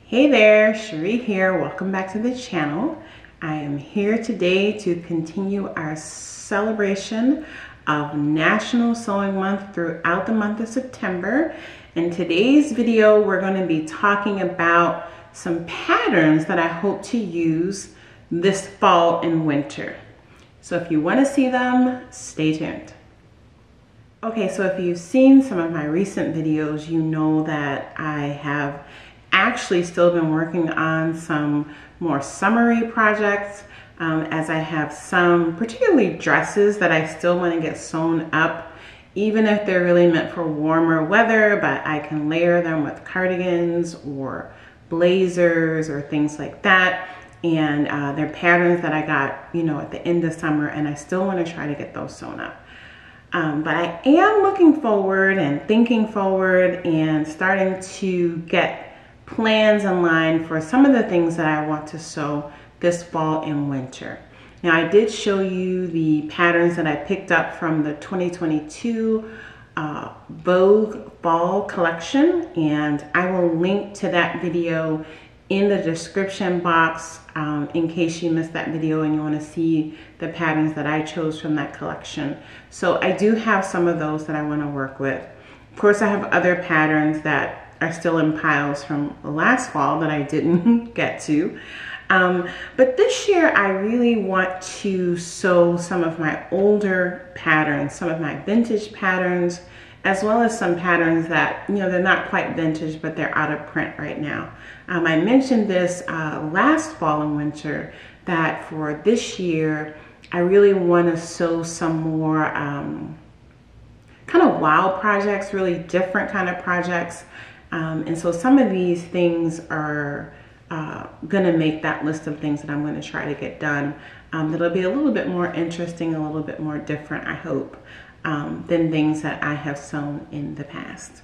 Hey there, Cherie here. Welcome back to the channel. I am here today to continue our celebration of National Sewing Month throughout the month of September. In today's video, we're going to be talking about some patterns that I hope to use this fall and winter. So if you want to see them, stay tuned. Okay, so if you've seen some of my recent videos, you know that I have actually still been working on some more summery projects as I have some particularly dresses that I still want to get sewn up, even if they're really meant for warmer weather, but I can layer them with cardigans or blazers or things like that. And they're patterns that I got, you know, at the end of summer, and I still want to try to get those sewn up. But I am looking forward and thinking forward and starting to get plans in line for some of the things that I want to sew this fall and winter. Now, I did show you the patterns that I picked up from the 2022 Vogue Fall collection, and I will link to that video in the description box in case you missed that video and you want to see the patterns that I chose from that collection. So I do have some of those that I want to work with. Of course, I have other patterns that are still in piles from last fall that I didn't get to. But this year I really want to sew some of my older patterns, some of my vintage patterns, as well as some patterns that, you know, they're not quite vintage, but they're out of print right now. I mentioned this last fall and winter that for this year, I really want to sew some more kind of wow projects, really different kind of projects. And so some of these things are gonna make that list of things that I'm gonna try to get done. That'll be a little bit more interesting, a little bit more different, I hope, than things that I have sewn in the past.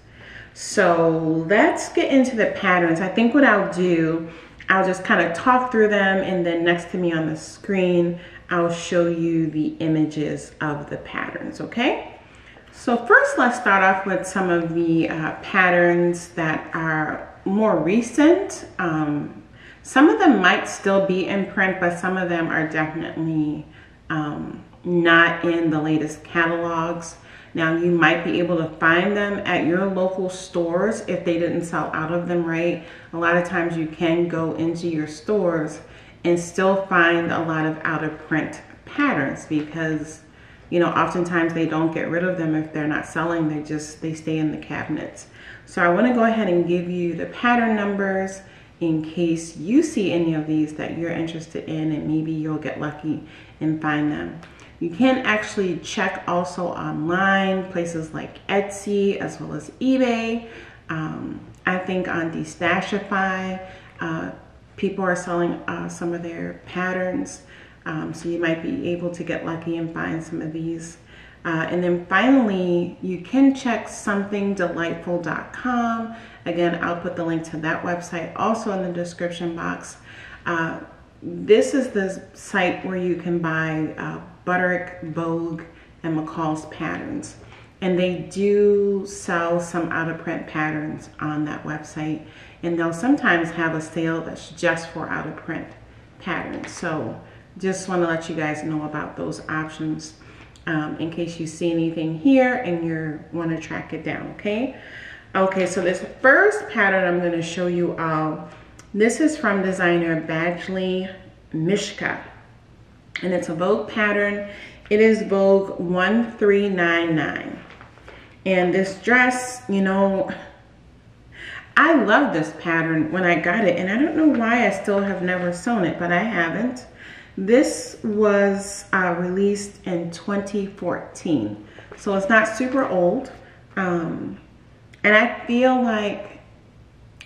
So let's get into the patterns. I think what I'll do, I'll just kind of talk through them, and then next to me on the screen, I'll show you the images of the patterns, okay? So first, let's start off with some of the patterns that are more recent. Some of them might still be in print, but some of them are definitely not in the latest catalogs. Now, you might be able to find them at your local stores if they didn't sell out of them, right? A lot of times you can go into your stores and still find a lot of out of print patterns because, you know, oftentimes they don't get rid of them if they're not selling. They stay in the cabinets. So I want to go ahead and give you the pattern numbers in case you see any of these that you're interested in, and maybe you'll get lucky and find them. You can actually check also online, places like Etsy as well as eBay. I think on Destashify, people are selling some of their patterns. So you might be able to get lucky and find some of these. And then finally, you can check somethingdelightful.com. Again, I'll put the link to that website also in the description box. This is the site where you can buy Butterick, Vogue, and McCalls Patterns. And they do sell some out-of-print patterns on that website. And they'll sometimes have a sale that's just for out-of-print patterns. So just want to let you guys know about those options in case you see anything here and you want to track it down, okay? Okay, so this first pattern I'm going to show you all, this is from designer Badgley Mishka, and it's a Vogue pattern. It is Vogue 1399. And this dress, you know, I love this pattern when I got it, and I don't know why I still have never sewn it, but I haven't. This was released in 2014, so it's not super old. And I feel like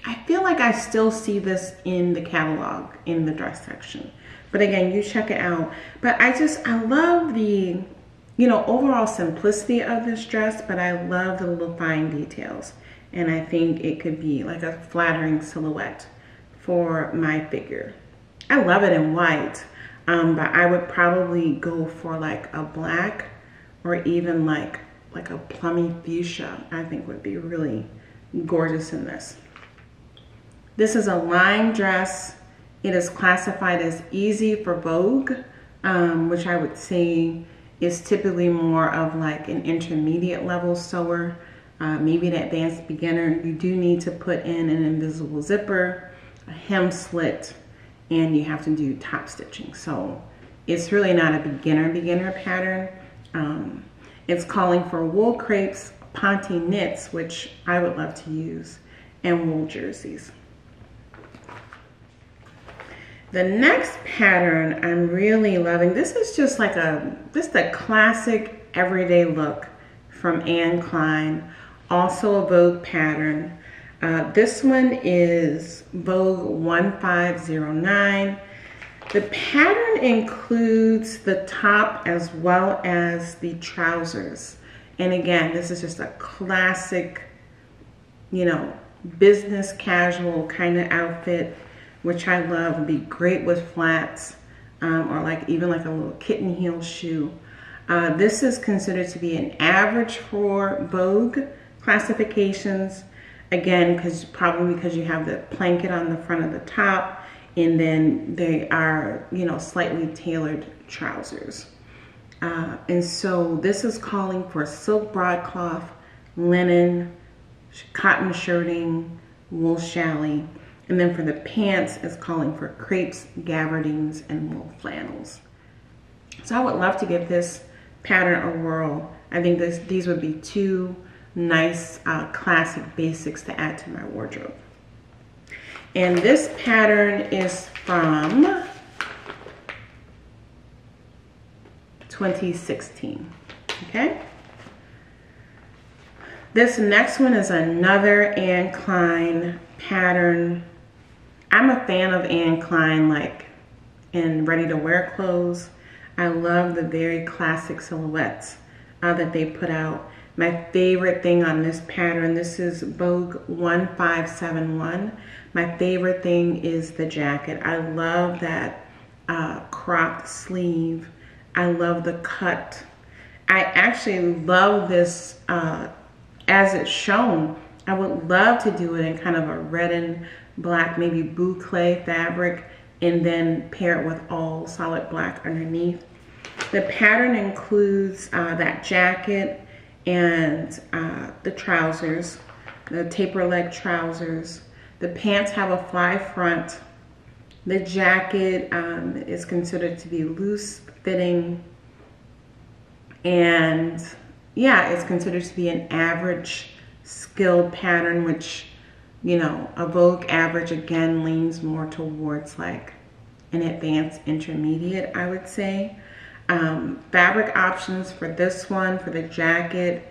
I still see this in the catalog in the dress section. But again, you check it out. But I love the, you know, overall simplicity of this dress, but I love the little fine details. And I think it could be like a flattering silhouette for my figure. I love it in white. But I would probably go for like a black or even like a plummy fuchsia. I think would be really gorgeous in this. This is a line dress. It is classified as easy for Vogue, which I would say is typically more of like an intermediate level sewer, maybe an advanced beginner. You do need to put in an invisible zipper, a hem slit, and you have to do top stitching. So it's really not a beginner pattern. It's calling for wool crepes, ponte knits, which I would love to use, and wool jerseys. The next pattern I'm really loving, this is just like a classic everyday look from Anne Klein, also a Vogue pattern. This one is Vogue 1509. The pattern includes the top as well as the trousers. And again, this is just a classic, you know, business casual kind of outfit, which I love. Would be great with flats, or like even like a little kitten heel shoe. This is considered to be an average for Vogue classifications. Again, probably because you have the blanket on the front of the top, and then they are, you know, slightly tailored trousers. And so this is calling for silk broadcloth, linen, cotton shirting, wool challis. And then for the pants, it's calling for crepes, gabardines, and wool flannels. So I would love to give this pattern a whirl. I think these would be two nice classic basics to add to my wardrobe. And this pattern is from 2016, okay? This next one is another Anne Klein pattern. I'm a fan of Anne Klein, like in ready-to-wear clothes. I love the very classic silhouettes that they put out. My favorite thing on this pattern, this is Vogue 1571. My favorite thing is the jacket. I love that cropped sleeve. I love the cut. I actually love this as it's shown. I would love to do it in kind of a red and black, maybe boucle fabric, and then pair it with all solid black underneath. The pattern includes that jacket and the trousers, the taper leg trousers. The pants have a fly front. The jacket is considered to be loose fitting, and yeah, it's considered to be an average skilled pattern, which, you know, a Vogue average again leans more towards like an advanced intermediate, I would say. Fabric options for this one, for the jacket,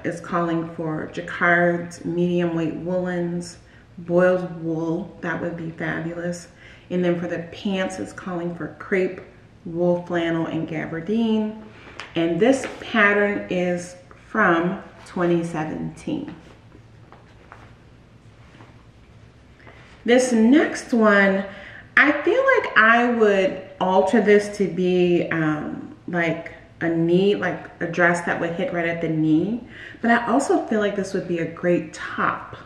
is calling for jacquards, medium weight woolens, boiled wool, that would be fabulous. And then for the pants, it's calling for crepe, wool flannel, and gabardine. And this pattern is from 2017. This next one, I feel like I would alter this to be like a knee, like a dress that would hit right at the knee. But I also feel like this would be a great top.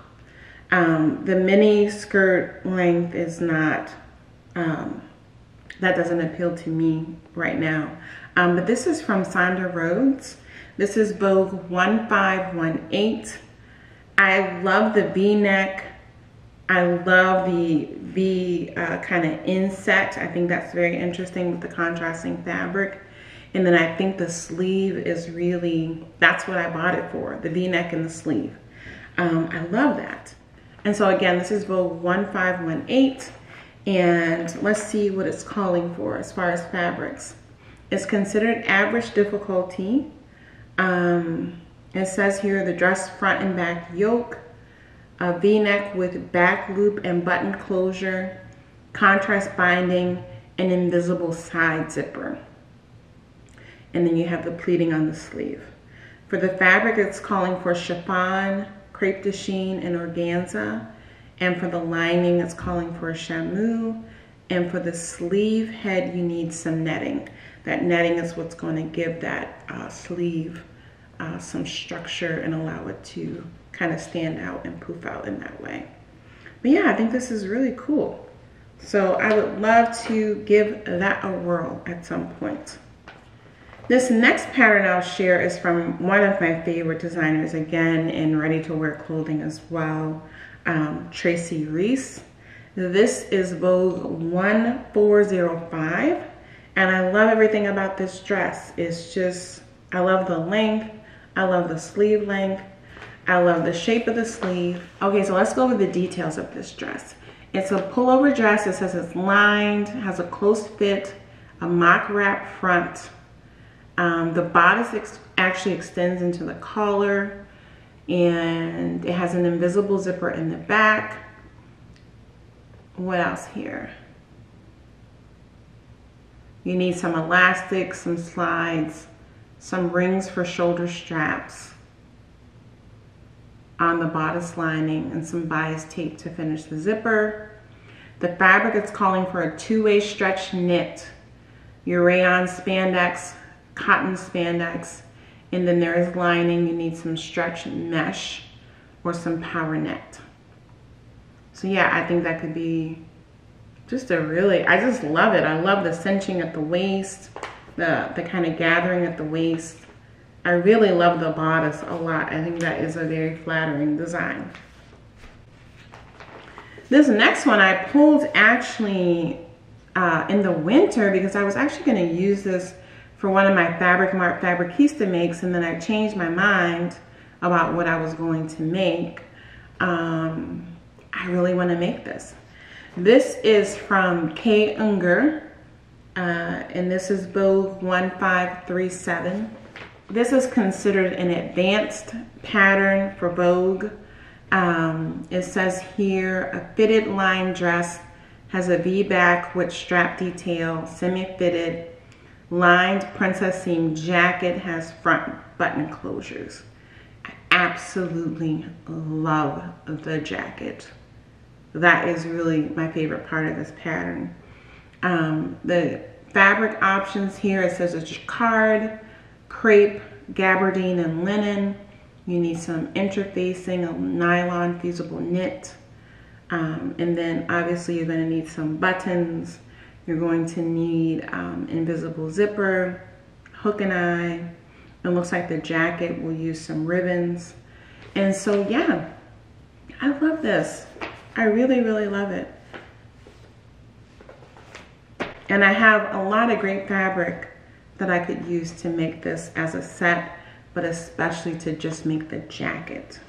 The mini skirt length is not, that doesn't appeal to me right now. But this is from Sandra Rhodes. This is Vogue 1518. I love the V-neck. I love the V kind of inset. I think that's very interesting with the contrasting fabric. And then I think the sleeve is really, that's what I bought it for, the V-neck and the sleeve. I love that. And so again, this is Vogue 1518. And let's see what it's calling for as far as fabrics. It's considered average difficulty. It says here the dress front and back yoke, a V-neck with back loop and button closure, contrast binding, and invisible side zipper. And then you have the pleating on the sleeve. For the fabric, it's calling for chiffon, crepe de chine, and organza. And for the lining, it's calling for chamois. And for the sleeve head, you need some netting. That netting is what's going to give that sleeve some structure and allow it to kind of stand out and poof out in that way. But yeah, I think this is really cool. So I would love to give that a whirl at some point. This next pattern I'll share is from one of my favorite designers, again, in ready-to-wear clothing as well, Tracy Reese. This is Vogue 1405, and I love everything about this dress. It's just, I love the length, I love the sleeve length, I love the shape of the sleeve. Okay, so let's go over the details of this dress. It's a pullover dress. It says it's lined, has a close fit, a mock wrap front. The bodice actually extends into the collar, and it has an invisible zipper in the back. What else here? You need some elastic, some slides, some rings for shoulder straps on the bodice lining, and some bias tape to finish the zipper. The fabric is calling for a two-way stretch knit, your rayon spandex, cotton spandex, and then there is lining. You need some stretch mesh or some power net. So yeah, I think that could be just a really, I just love it. I love the cinching at the waist, the kind of gathering at the waist. I really love the bodice a lot. I think that is a very flattering design. This next one I pulled actually in the winter because I was actually going to use this for one of my Fabric Mart Fabricista makes, and then I changed my mind about what I was going to make. I really want to make this. This is from K. Unger, and this is Vogue 1537. This is considered an advanced pattern for Vogue. It says here, a fitted line dress has a V-back with strap detail, semi-fitted, lined princess seam jacket, has front button closures. I absolutely love the jacket. That is really my favorite part of this pattern. The fabric options here, it says it's jacquard, crepe, gabardine, and linen. You need some interfacing of nylon fusible knit. And then obviously you're going to need some buttons. You're going to need invisible zipper, hook and eye. It looks like the jacket will use some ribbons. And so yeah, I love this. I really, really love it. And I have a lot of great fabric that I could use to make this as a set, but especially to just make the jacket.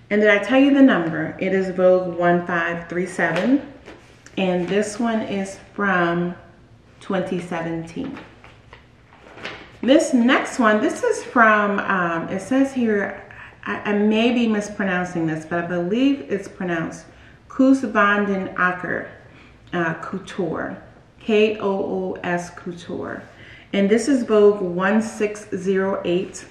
And did I tell you the number? It is Vogue 1537, and this one is from 2017. This next one, this is from, it says here, I may be mispronouncing this, but I believe it's pronounced Koos-van-den Akker Couture, K-O-O-S Couture. And this is Vogue 1608.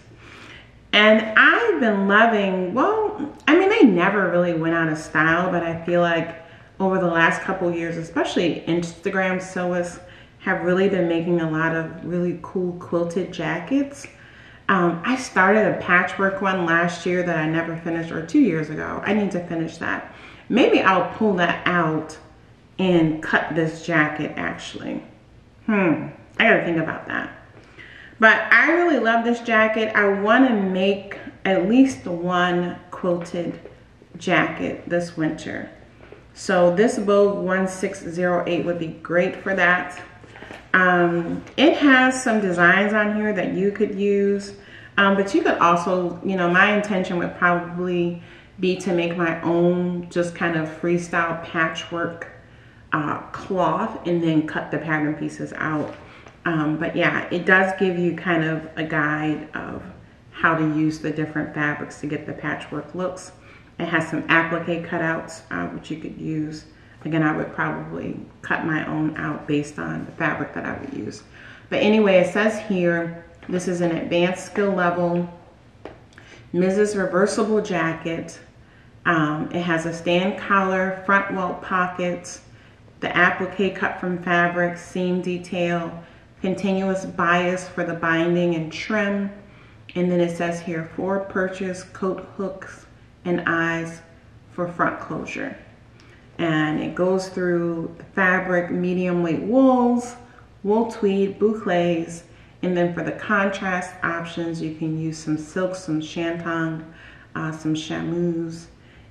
And I've been loving, well, I mean, they never really went out of style, but I feel like over the last couple years, especially Instagram sewists, have really been making a lot of really cool quilted jackets. I started a patchwork one last year that I never finished, or 2 years ago. I need to finish that. Maybe I'll pull that out and cut this jacket actually. I gotta think about that. But I really love this jacket. I want to make at least one quilted jacket this winter. So this Vogue 1608 would be great for that. It has some designs on here that you could use, but you could also, you know, my intention would probably be to make my own just kind of freestyle patchwork cloth and then cut the pattern pieces out. But yeah, it does give you kind of a guide of how to use the different fabrics to get the patchwork looks. It has some applique cutouts, which you could use. Again, I would probably cut my own out based on the fabric that I would use. But anyway, it says here, this is an advanced skill level Mrs. Reversible jacket. It has a stand collar, front welt pockets, the applique cut from fabric, seam detail, continuous bias for the binding and trim. And then it says here, for purchase, coat hooks and eyes for front closure. And it goes through the fabric, medium weight wools, wool tweed, boucles, and then for the contrast options, you can use some silk, some shantung, some chamois.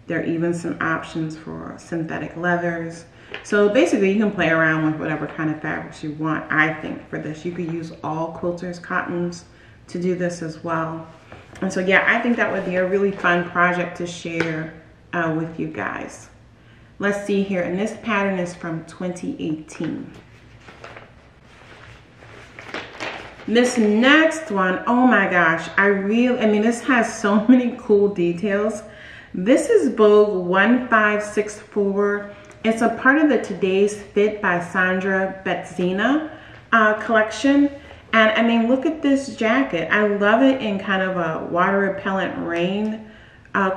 There are even some options for synthetic leathers. So basically you can play around with whatever kind of fabrics you want, I think, for this. You could use all quilters cottons to do this as well. And so yeah, I think that would be a really fun project to share with you guys. Let's see here, and this pattern is from 2018. This next one, oh my gosh, I mean, this has so many cool details. This is Vogue 1564. It's a part of the Today's Fit by Sandra Betzina collection. And I mean, look at this jacket. I love it in kind of a water repellent rain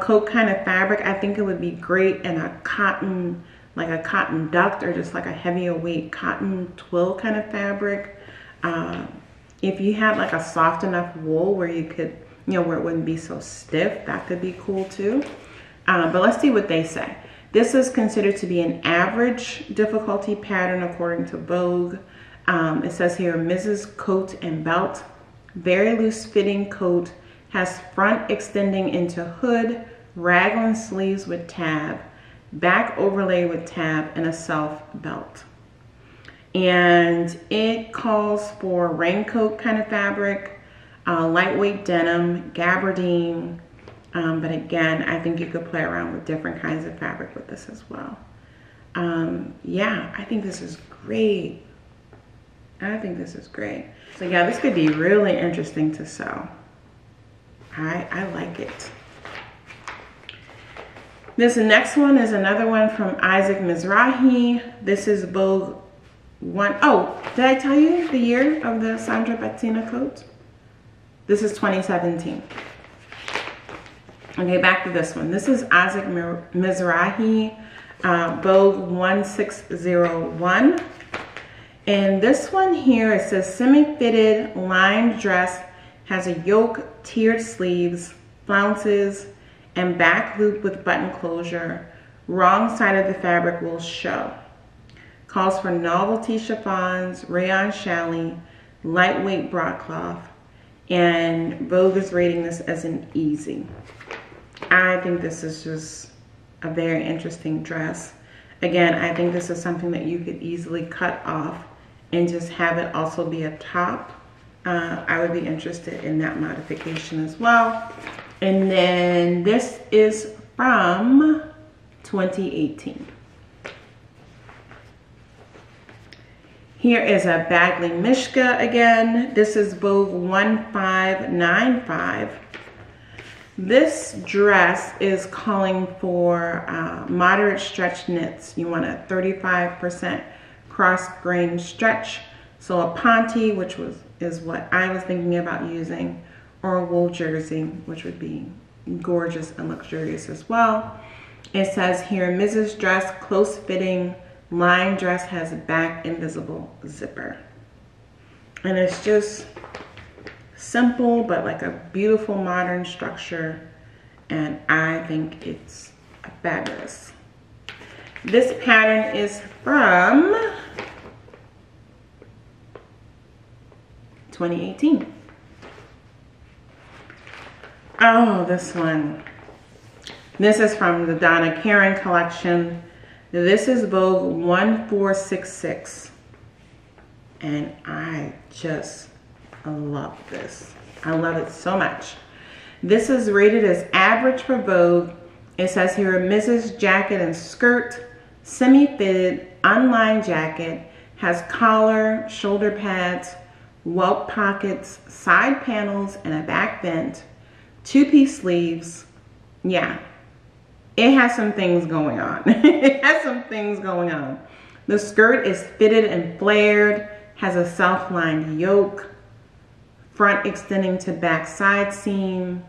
coat kind of fabric. I think it would be great in a cotton, like a cotton duct, or just like a heavier weight cotton twill kind of fabric. If you had like a soft enough wool where you could, you know, where it wouldn't be so stiff, that could be cool too. But let's see what they say. This is considered to be an average difficulty pattern according to Vogue. It says here, Mrs. Coat and belt, very loose fitting coat, has front extending into hood, raglan sleeves with tab, back overlay with tab, and a self belt. And it calls for raincoat kind of fabric, lightweight denim, gabardine. But again, I think you could play around with different kinds of fabric with this as well. Yeah, I think this is great. I think this is great. So yeah, this could be really interesting to sew. I like it. This next one is another one from Isaac Mizrahi. This is Vogue Oh, did I tell you the year of the Sandra Betzina coat? This is 2017. Okay, back to this one. This is Isaac Mizrahi, Vogue 1601. And this one here, it says semi-fitted lined dress, has a yoke, tiered sleeves, flounces, and back loop with button closure. Wrong side of the fabric will show. Calls for novelty chiffons, rayon challis, lightweight broadcloth, and Vogue is rating this as an easy. I think this is just a very interesting dress. Again, I think this is something that you could easily cut off and just have it also be a top. I would be interested in that modification as well. And then this is from 2018. Here is a Bagley Mishka again. This is Vogue 1595. This dress is calling for moderate stretch knits. You want a 35% cross grain stretch. So a ponte, which is what I was thinking about using, or a wool jersey, which would be gorgeous and luxurious as well. It says here, Mrs. Dress, close fitting, line dress, has a back invisible zipper. And it's just simple, but like a beautiful modern structure. And I think it's fabulous. This pattern is from 2018. Oh, this one. This is from the Donna Karan collection. This is Vogue 1466. And I just love this. I love it so much. This is rated as average for Vogue. It says here, Mrs. Jacket and skirt, semi-fitted, unlined jacket, has collar, shoulder pads, welt pockets, side panels, and a back vent, two-piece sleeves. Yeah, it has some things going on. It has some things going on. The skirt is fitted and flared, has a self-lined yoke, front extending to back side seam,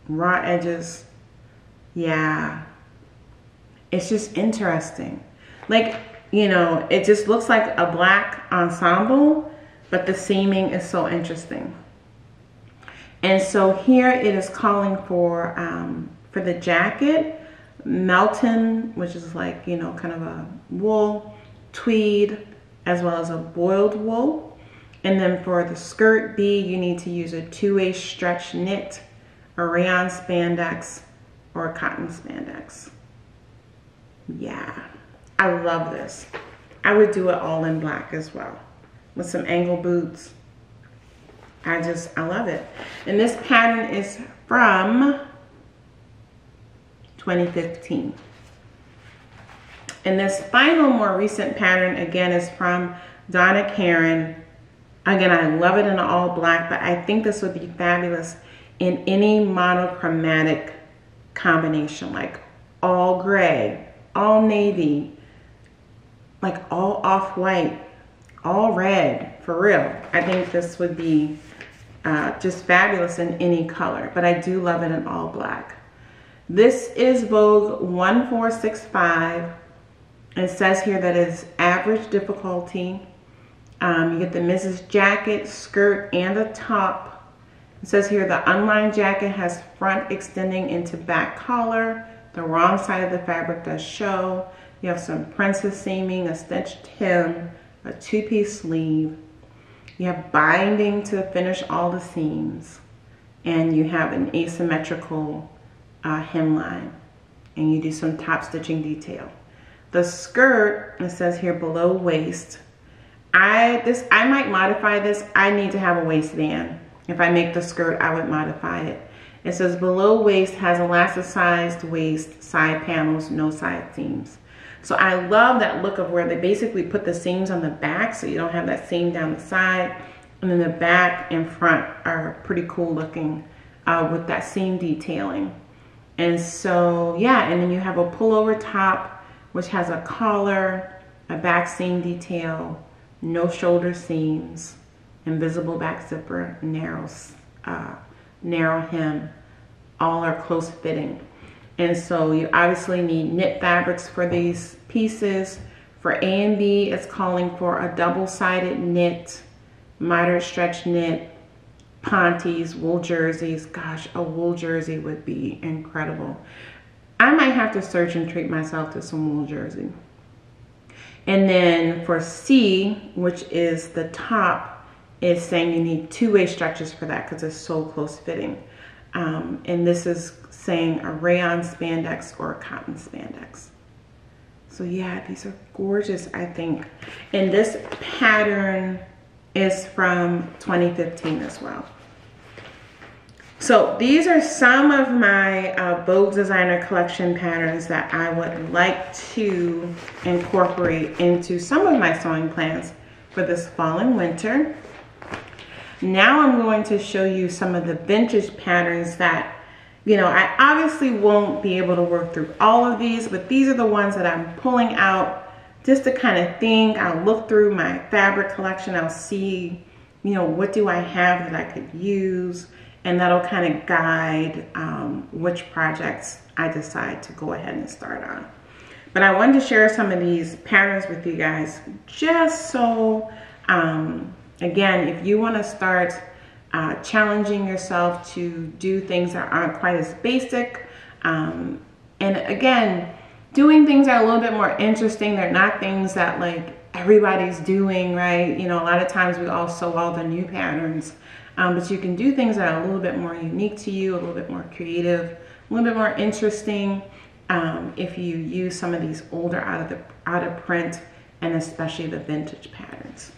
raw edges. Yeah, it's just interesting. Like, you know, it just looks like a black ensemble, but the seaming is so interesting. And so here it is calling for For the jacket, Melton, which is like, you know, kind of a wool, tweed, as well as a boiled wool. And then for the skirt B, you need to use a two-way stretch knit, a rayon spandex, or a cotton spandex. Yeah, I love this. I would do it all in black as well, with some ankle boots. I love it. And this pattern is from 2015. And this final, more recent pattern, again, is from Donna Karan. Again, I love it in all black, but I think this would be fabulous in any monochromatic combination, like all gray, all navy, like all off-white, all red, for real. I think this would be just fabulous in any color, but I do love it in all black. This is Vogue 1465. It says here that it's average difficulty. You get the Mrs. jacket, skirt, and a top. It says here the unlined jacket has front extending into back collar. The wrong side of the fabric does show. You have some princess seaming, a stitched hem, a two-piece sleeve. You have binding to finish all the seams. And you have an asymmetrical hemline. And you do some top stitching detail. The skirt, it says here below waist. I might modify this. I need to have a waistband. If I make the skirt, I would modify it. It says below waist has elasticized waist, side panels, no side seams. So I love that look of where they basically put the seams on the back so you don't have that seam down the side. And then the back and front are pretty cool looking with that seam detailing. And so, yeah, and then you have a pullover top, which has a collar, a back seam detail, no shoulder seams, invisible back zipper, narrow hem, all are close fitting. And so you obviously need knit fabrics for these pieces. For A and B, it's calling for a double-sided knit, moderate stretch knit, pontes, wool jerseys. Gosh, a wool jersey would be incredible. I might have to search and treat myself to some wool jersey. And then for C, which is the top, is saying you need two-way stretches for that because it's so close fitting. And this is saying a rayon spandex or a cotton spandex. So yeah, these are gorgeous, I think. And this pattern is from 2015 as well. So these are some of my Vogue Designer Collection patterns that I would like to incorporate into some of my sewing plans for this fall and winter. Now I'm going to show you some of the vintage patterns that, you know, I obviously won't be able to work through all of these, but these are the ones that I'm pulling out just to kind of think. I'll look through my fabric collection. I'll see, you know, what do I have that I could use, and that'll kind of guide which projects I decide to go ahead and start on. But I wanted to share some of these patterns with you guys just so, again, if you want to start challenging yourself to do things that aren't quite as basic, and again, doing things that are a little bit more interesting. They're not things that like everybody's doing, right? You know, a lot of times we all sew all the new patterns, but you can do things that are a little bit more unique to you, a little bit more creative, a little bit more interesting if you use some of these older out of print and especially the vintage patterns.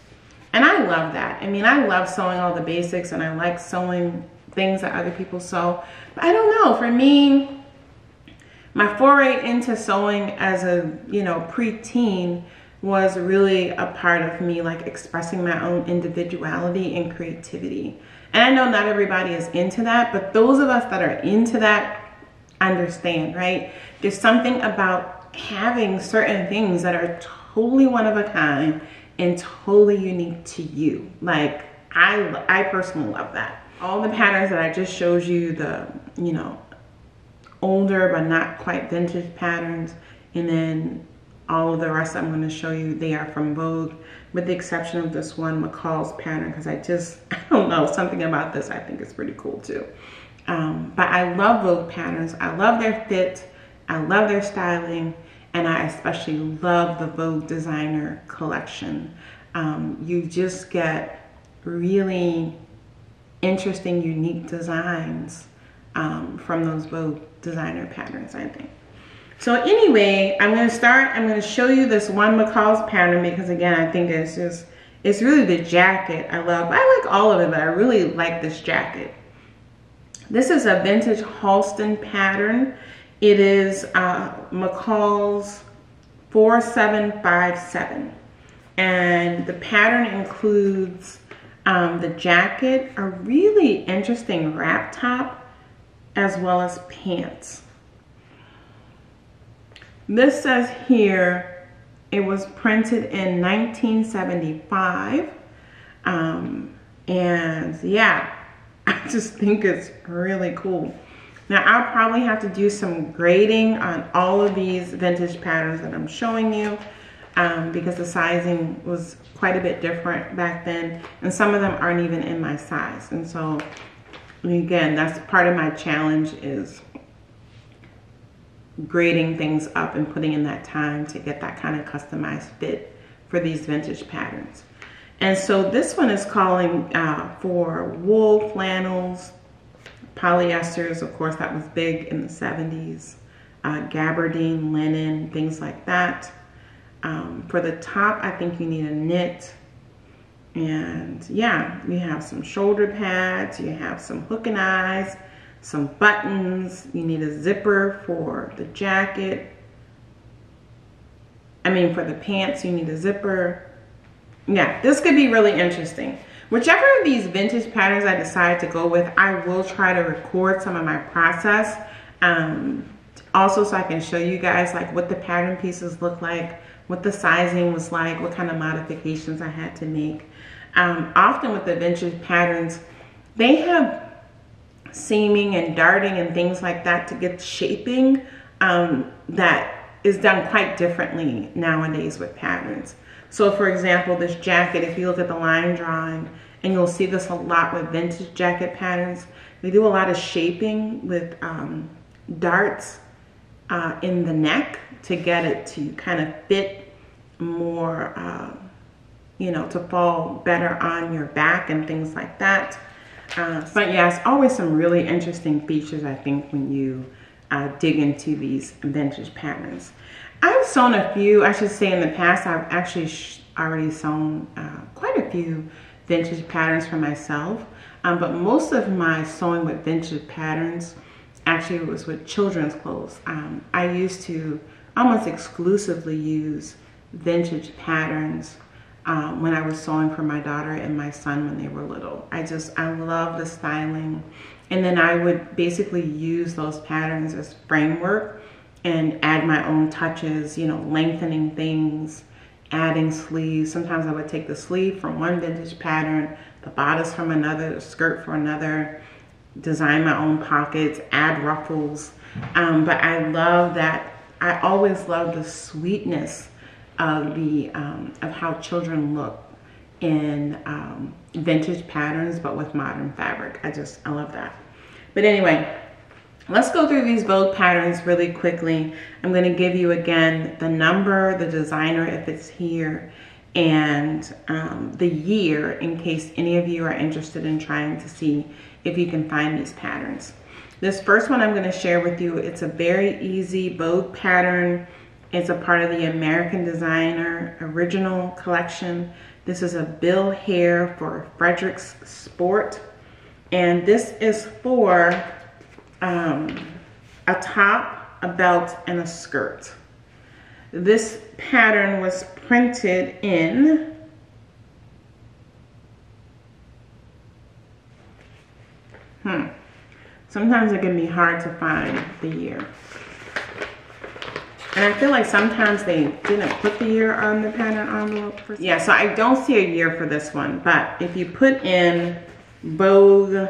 And I love that. I mean, I love sewing all the basics and I like sewing things that other people sew. But I don't know, for me, my foray into sewing as a, you know, pre-teen was really a part of me like expressing my own individuality and creativity. And I know not everybody is into that, but those of us that are into that understand, right? There's something about having certain things that are totally one of a kind and totally unique to you. Like I personally love that. All the patterns that I just showed you, the, you know, older but not quite vintage patterns, and then all of the rest I'm going to show you, they are from Vogue, with the exception of this one McCalls pattern, because I don't know, something about this I think is pretty cool too. But I love Vogue Patterns. I love their fit. I love their styling. And I especially love the Vogue Designer collection. You just get really interesting, unique designs from those Vogue Designer patterns, I think. So anyway, I'm going to show you this one McCalls pattern because again, I think it's really the jacket I like all of it, but I really like this jacket. This is a vintage Halston pattern. It is McCalls 4757. And the pattern includes the jacket, a really interesting wrap top, as well as pants. This says here it was printed in 1975. And yeah, I just think it's really cool. Now I'll probably have to do some grading on all of these vintage patterns that I'm showing you because the sizing was quite a bit different back then, and some of them aren't even in my size. And so again, that's part of my challenge, is grading things up and putting in that time to get that kind of customized fit for these vintage patterns. And so this one is calling for wool, flannels, polyesters, of course that was big in the 70s, gabardine, linen, things like that. For the top, I think you need a knit. And yeah, you have some shoulder pads, you have some hook and eyes, some buttons, you need a zipper for the jacket. For the pants, you need a zipper. Yeah, this could be really interesting. Whichever of these vintage patterns I decide to go with, I will try to record some of my process. Also, so I can show you guys like what the pattern pieces look like, what the sizing was like, what kind of modifications I had to make. Often with the vintage patterns, they have seaming and darting and things like that to get shaping that is done quite differently nowadays with patterns. So for example, this jacket, if you look at the line drawing, and you'll see this a lot with vintage jacket patterns, they do a lot of shaping with darts in the neck to get it to kind of fit more, to fall better on your back and things like that. But yeah, it's always some really interesting features, I think, when you dig into these vintage patterns. I've sewn a few, I should say in the past, I've actually already sewn quite a few vintage patterns for myself. But most of my sewing with vintage patterns actually was with children's clothes. I used to almost exclusively use vintage patterns when I was sewing for my daughter and my son when they were little. I love the styling. And then I would basically use those patterns as framework and add my own touches, lengthening things, adding sleeves. Sometimes I would take the sleeve from one vintage pattern, the bodice from another, the skirt for another, design my own pockets, add ruffles. But I love that. I always love the sweetness of of how children look in vintage patterns, but with modern fabric. I love that. But anyway, let's go through these Vogue patterns really quickly. I'm going to give you again the number, the designer if it's here, and the year in case any of you are interested in trying to see if you can find these patterns. This first one I'm going to share with you, it's a very easy Vogue pattern. It's a part of the American Designer Original Collection. This is a bill hair for Frederick's Sport. And this is for a top, a belt, and a skirt. This pattern was printed in sometimes it can be hard to find the year. And I feel like sometimes they didn't put the year on the pattern envelope. Yeah, so I don't see a year for this one, but if you put in Vogue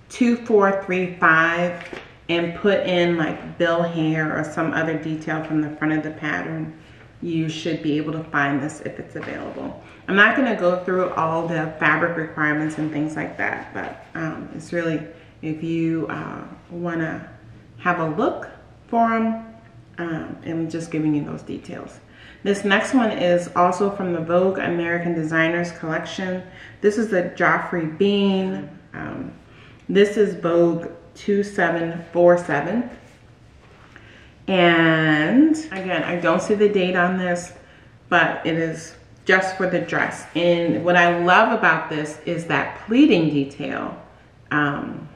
2435 and put in like bill hair or some other detail from the front of the pattern, you should be able to find this if it's available. I'm not going to go through all the fabric requirements and things like that, but it's really if you want to have a look for them. I'm just giving you those details. This next one is also from the Vogue American Designers collection. This is the Joffrey Bean. This is Vogue 2747. And again, I don't see the date on this, but it is just for the dress. And what I love about this is that pleating detail up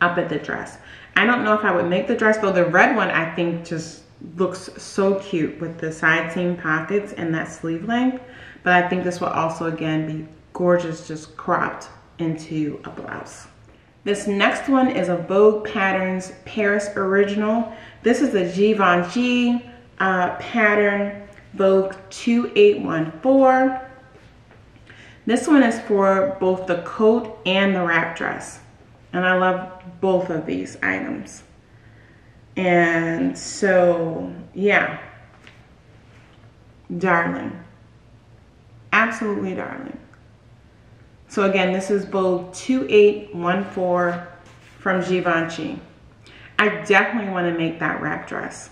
at the dress. I don't know if I would make the dress, though the red one I think just looks so cute with the side seam pockets and that sleeve length. But I think this will also again be gorgeous just cropped into a blouse. This next one is a Vogue Patterns Paris original. This is the Givenchy pattern, Vogue 2814. This one is for both the coat and the wrap dress. And I love both of these items. And so, yeah, darling, absolutely darling. So again, this is Vogue 2814 from Givenchy. I definitely want to make that wrap dress.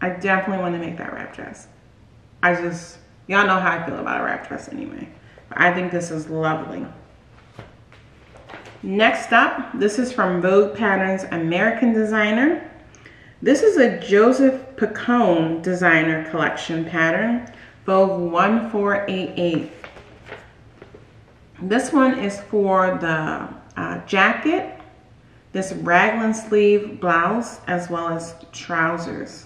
I definitely want to make that wrap dress. Y'all know how I feel about a wrap dress anyway. But I think this is lovely. Next up, this is from Vogue Patterns American Designer. This is a Joseph Picone designer collection pattern, Vogue 1488. This one is for the jacket, this raglan sleeve blouse, as well as trousers.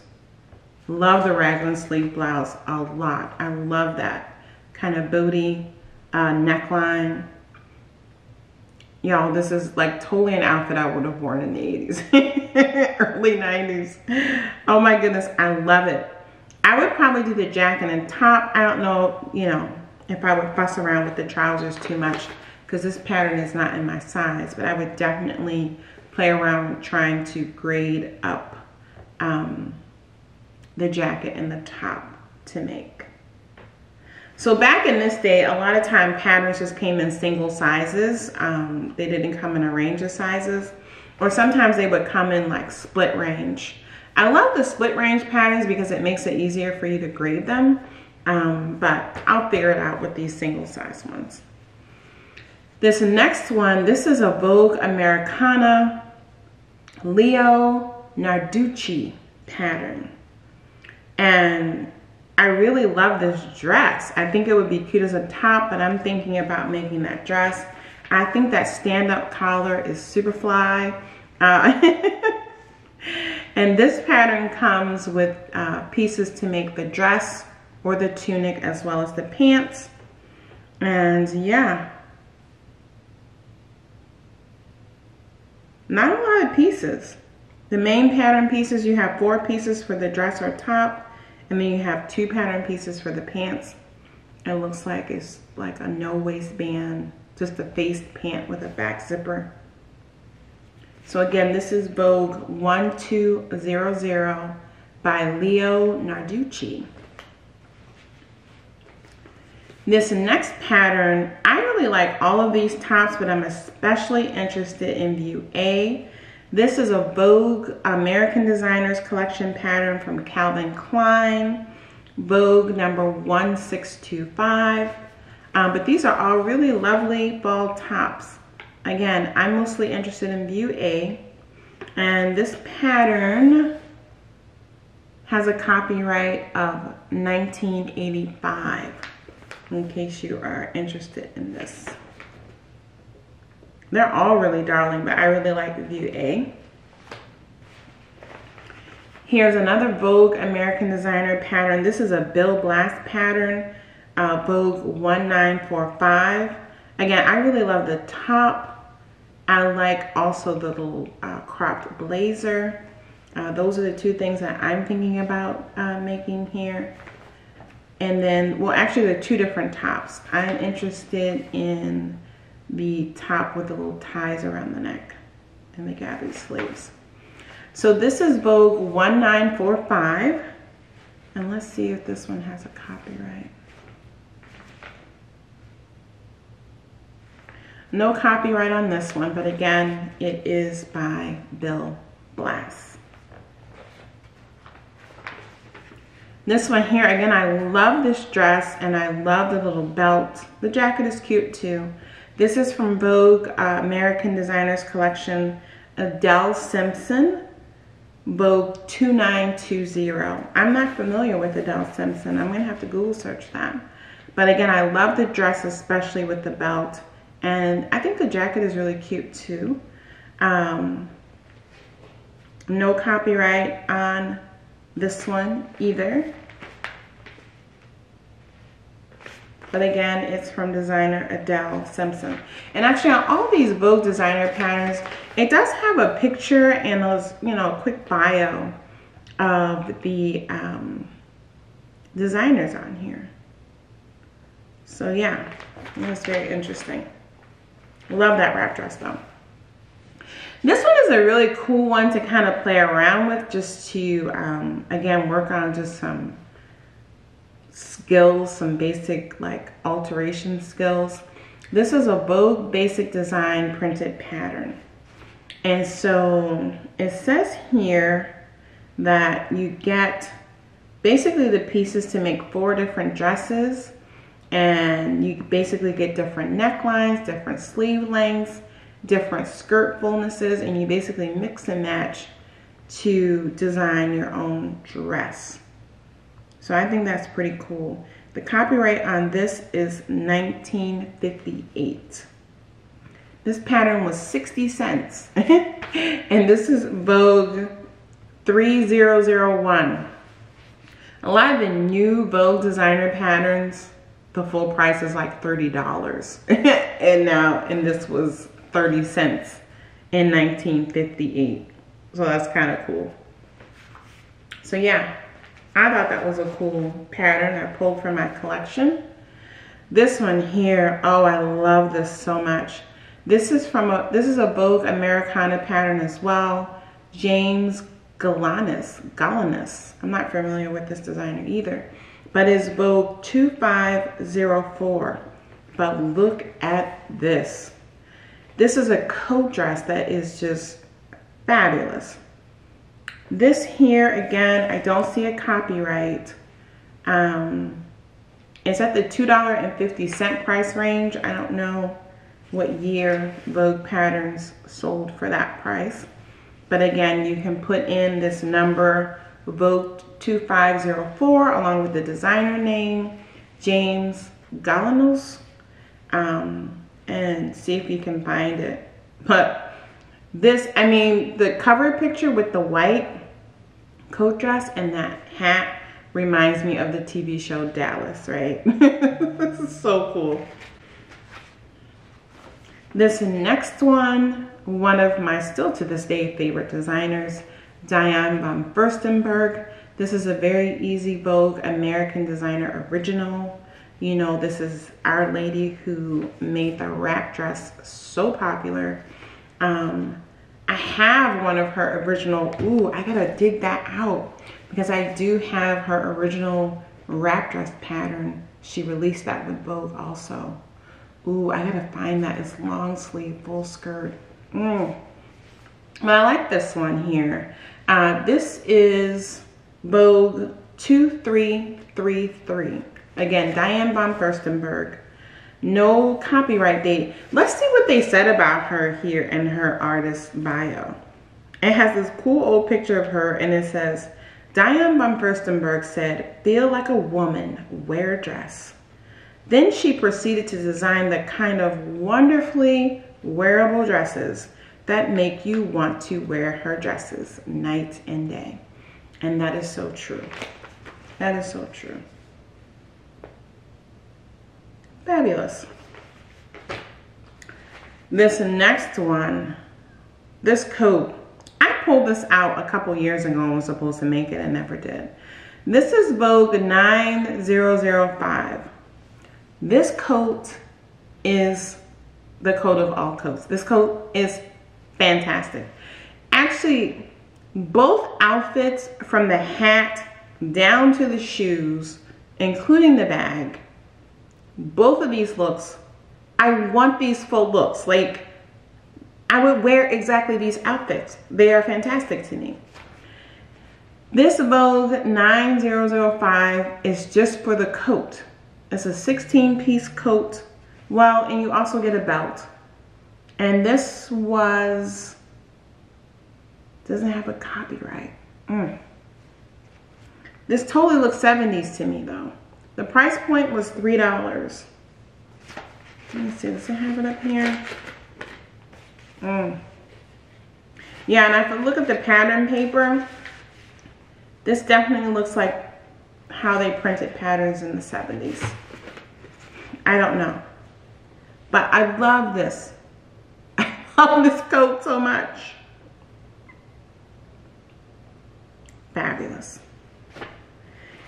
Love the raglan sleeve blouse a lot. I love that kind of booty neckline. Y'all, this is like totally an outfit I would have worn in the 80s, early 90s. Oh my goodness, I love it. I would probably do the jacket and top. I don't know, you know, if I would fuss around with the trousers too much because this pattern is not in my size, but I would definitely play around trying to grade up the jacket and the top to make. So back in this day, a lot of time patterns just came in single sizes. They didn't come in a range of sizes, or sometimes they would come in like split range. I love the split range patterns because it makes it easier for you to grade them, but I'll figure it out with these single size ones. This next one, this is a Vogue Americana Leo Narducci pattern. And I really love this dress. I think it would be cute as a top, but I'm thinking about making that dress. I think that stand-up collar is super fly. And this pattern comes with pieces to make the dress or the tunic as well as the pants. And yeah, not a lot of pieces. The main pattern pieces, you have 4 pieces for the dress or top. And then you have 2 pattern pieces for the pants. It looks like it's like a no waistband, just a faced pant with a back zipper. So again, this is Vogue 1200 by Leo Narducci. This next pattern, I really like all of these tops, but I'm especially interested in view A. This is a Vogue American Designers collection pattern from Calvin Klein, Vogue number 1625. But these are all really lovely fall tops. Again, I'm mostly interested in view A. And this pattern has a copyright of 1985, in case you are interested in this. They're all really darling, but I really like view A. Here's another Vogue American Designer pattern. This is a Bill Blass pattern, Vogue 1945. Again, I really love the top. I like also the little cropped blazer. Those are the 2 things that I'm thinking about making here. And then, well, actually there are 2 different tops. I'm interested in the top with the little ties around the neck and the gathered sleeves. So this is Vogue 1945, and let's see if this one has a copyright. No copyright on this one, but again, it is by Bill Blass. This one here, again, I love this dress and I love the little belt. The jacket is cute too. This is from Vogue American Designers Collection, Adele Simpson, Vogue 2920. I'm not familiar with Adele Simpson. I'm gonna have to Google search that. But again, I love the dress, especially with the belt. And I think the jacket is really cute too. No copyright on this one either. But again, it's from designer Adele Simpson. And actually on all these Vogue designer patterns, it does have a picture and a quick bio of the designers on here. So yeah, that's very interesting. Love that wrap dress though. This one is a really cool one to kind of play around with, just to, again, work on just some skills, some basic like alteration skills. This is a Vogue Basic Design printed pattern. And so it says here that you get basically the pieces to make 4 different dresses. And you basically get different necklines, different sleeve lengths, different skirt fullnesses, and you basically mix and match to design your own dress. So I think that's pretty cool. The copyright on this is 1958. This pattern was 60 cents. And this is Vogue 3001. A lot of the new Vogue designer patterns, the full price is like $30. and this was 30 cents in 1958. So that's kind of cool. So yeah, I thought that was a cool pattern I pulled from my collection. This one here, oh, I love this so much. This is a Vogue Americana pattern as well. James Galanis. I'm not familiar with this designer either, but it's Vogue 2504. But look at this. This is a coat dress that is just fabulous. This here, again, I don't see a copyright. It's at the $2.50 price range. I don't know what year Vogue Patterns sold for that price. But again, you can put in this number, Vogue 2504, along with the designer name, James Galanos, and see if you can find it. But this, I mean, the cover picture with the white coat dress and that hat reminds me of the TV show Dallas, right? This is so cool. This next one of my still to this day favorite designers, Diane von Furstenberg. This is a very easy Vogue American designer original. You know, this is our lady who made the wrap dress so popular. I have one of her original, ooh, I gotta dig that out, because I do have her original wrap dress pattern. She released that with Vogue also. Ooh, I gotta find that. It's long sleeve, full skirt. But I like this one here. This is Vogue 2333. Again, Diane von Furstenberg. No copyright date. Let's see what they said about her here in her artist bio. It has this cool old picture of her, and it says, Diane von Furstenberg said, "Feel like a woman, wear a dress." Then she proceeded to design the kind of wonderfully wearable dresses that make you want to wear her dresses night and day. And that is so true. That is so true. Fabulous. This next one, this coat, I pulled this out a couple years ago and was supposed to make it and never did. This is Vogue 9005. This coat is the coat of all coats. This coat is fantastic. Actually, both outfits, from the hat down to the shoes, including the bag, both of these looks I want these full looks. Like, I would wear exactly these outfits. They are fantastic to me. This Vogue 9005 is just for the coat. It's a 16-piece coat. Well, and you also get a belt. And this was, doesn't have a copyright. This totally looks 70s to me though. The price point was $3. Let me see, does it have it up here? Yeah, and if I look at the pattern paper, this definitely looks like how they printed patterns in the 70s. I don't know. But I love this. I love this coat so much. Fabulous.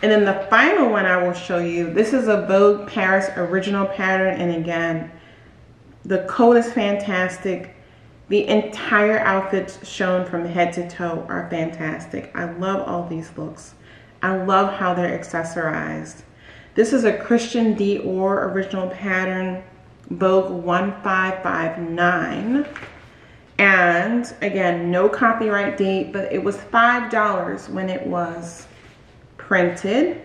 And then the final one I will show you, this is a Vogue Paris original pattern. And again, the coat is fantastic. The entire outfits shown from head to toe are fantastic. I love all these looks. I love how they're accessorized. This is a Christian Dior original pattern, Vogue 1559. And again, no copyright date, but it was $5 when it was printed.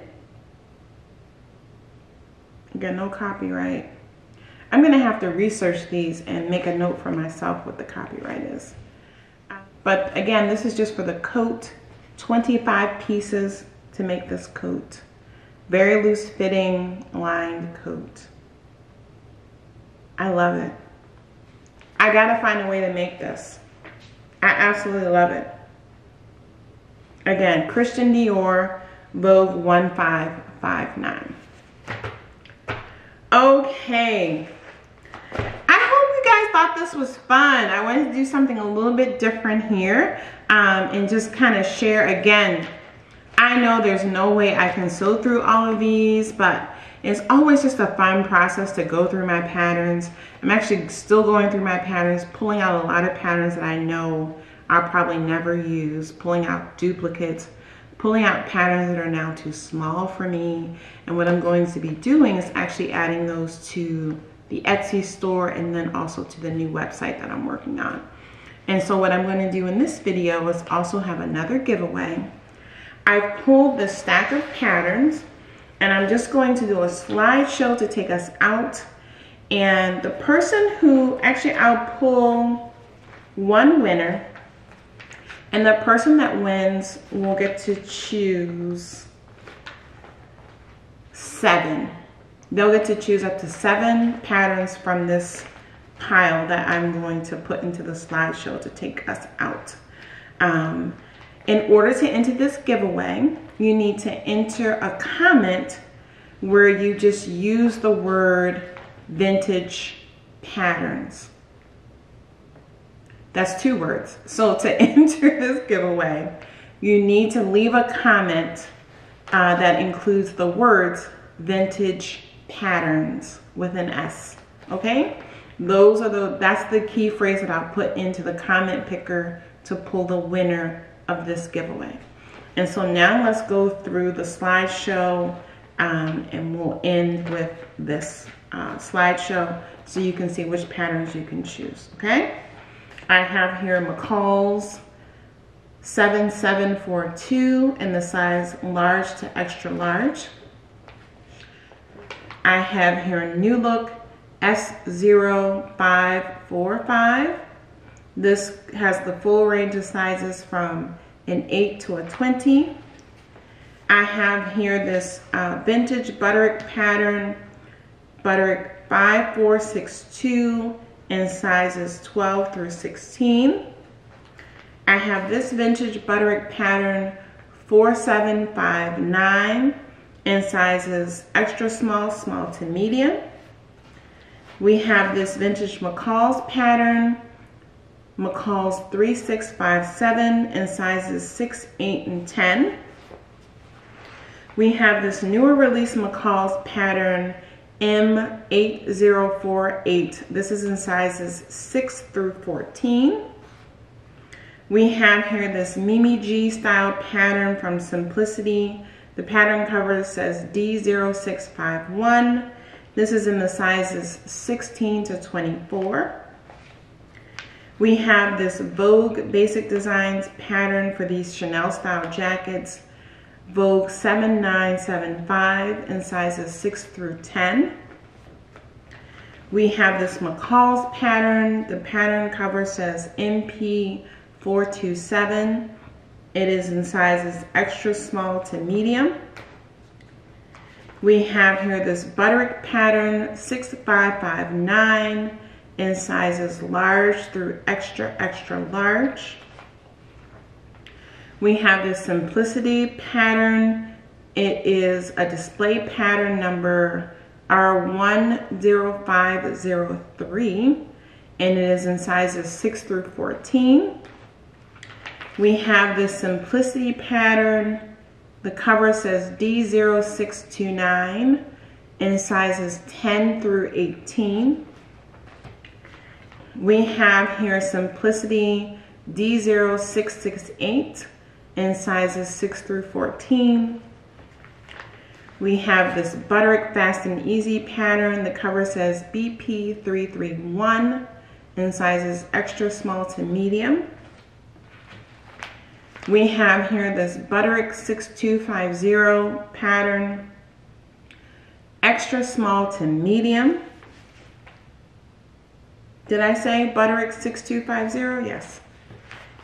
Again, no copyright. I'm gonna have to research these and make a note for myself what the copyright is. But again, this is just for the coat. 25 pieces to make this coat. Very loose fitting, lined coat. I love it. I gotta find a way to make this. I absolutely love it. Again, Christian Dior, Vogue 1559. Okay. I hope you guys thought this was fun. I wanted to do something a little bit different here and just kind of share again. I know there's no way I can sew through all of these, but it's always just a fun process to go through my patterns. I'm actually still going through my patterns, pulling out a lot of patterns that I know I'll probably never use, pulling out duplicates, pulling out patterns that are now too small for me. And what I'm going to be doing is actually adding those to the Etsy store and then also to the new website that I'm working on. And so what I'm going to do in this video is also have another giveaway. I've pulled the stack of patterns and I'm just going to do a slideshow to take us out. And the person who, actually I'll pull one winner, and the person that wins will get to choose 7. They'll get to choose up to 7 patterns from this pile that I'm going to put into the slideshow to take us out. In order to enter this giveaway, you need to enter a comment where you just use the word vintage patterns. That's 2 words. So to enter this giveaway, you need to leave a comment that includes the words vintage patterns with an S. Okay? That's the key phrase that I'll put into the comment picker to pull the winner of this giveaway. And so now let's go through the slideshow and we'll end with this slideshow so you can see which patterns you can choose. Okay? I have here McCalls 7742 in the size large to extra large. I have here New Look S0545. This has the full range of sizes from an 8 to a 20. I have here this vintage Butterick pattern, Butterick 5462 in sizes 12 through 16. I have this vintage Butterick pattern 4759 in sizes extra small, small to medium. We have this vintage McCalls pattern, McCalls 3657 in sizes 6, 8, and 10. We have this newer release McCalls pattern M8048. This is in sizes 6 through 14. We have here this Mimi G style pattern from Simplicity. The pattern cover says D0651 This is in the sizes 16 to 24. We have this Vogue Basic Designs pattern for these Chanel style jackets, Vogue 7975 in sizes 6 through 10. We have this McCalls pattern. The pattern cover says MP427. It is in sizes extra small to medium. We have here this Butterick pattern 6559 in sizes large through extra, extra large. We have this Simplicity pattern. It is a display pattern number R10503, and it is in sizes 6 through 14. We have this Simplicity pattern. The cover says D0629 in sizes 10 through 18. We have here Simplicity D0668 in sizes 6 through 14. We have this Butterick Fast and Easy pattern. The cover says BP331 in sizes extra small to medium. We have here this Butterick 6250 pattern, extra small to medium. Did I say Butterick 6250? Yes.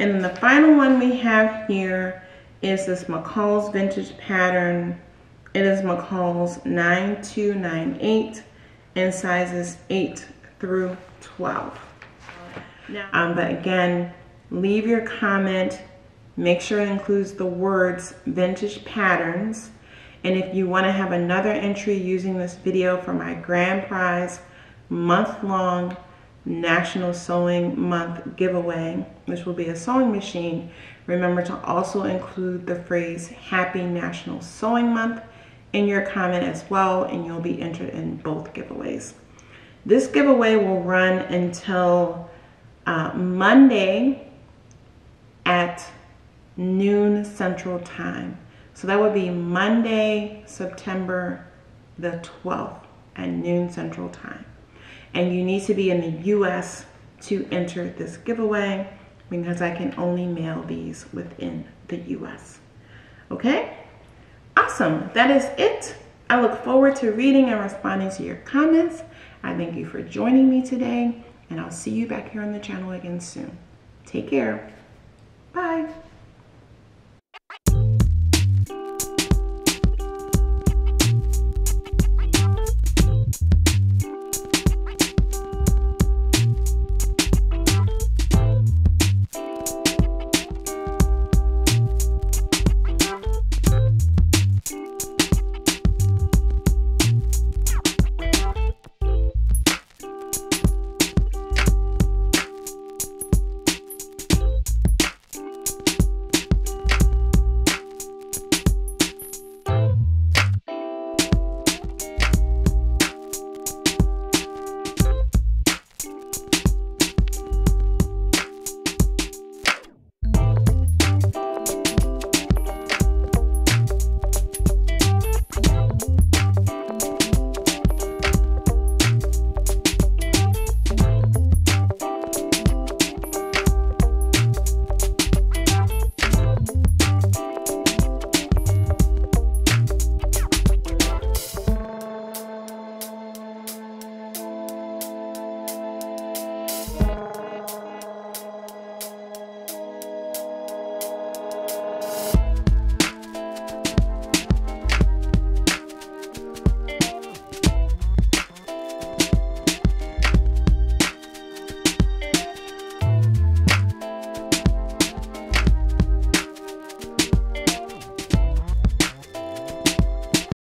And then the final one we have here is this McCalls vintage pattern. It is McCalls 9298 in sizes 8 through 12. But again, leave your comment. Make sure it includes the words vintage patterns. And if you want to have another entry using this video for my grand prize month-long National Sewing Month giveaway, which will be a sewing machine, remember to also include the phrase Happy National Sewing Month in your comment as well, and you'll be entered in both giveaways. This giveaway will run until Monday at noon Central Time. So that would be Monday, September the 12th at noon Central Time. And you need to be in the US to enter this giveaway because I can only mail these within the US. Okay? Awesome. That is it. I look forward to reading and responding to your comments. I thank you for joining me today, and I'll see you back here on the channel again soon. Take care. Bye.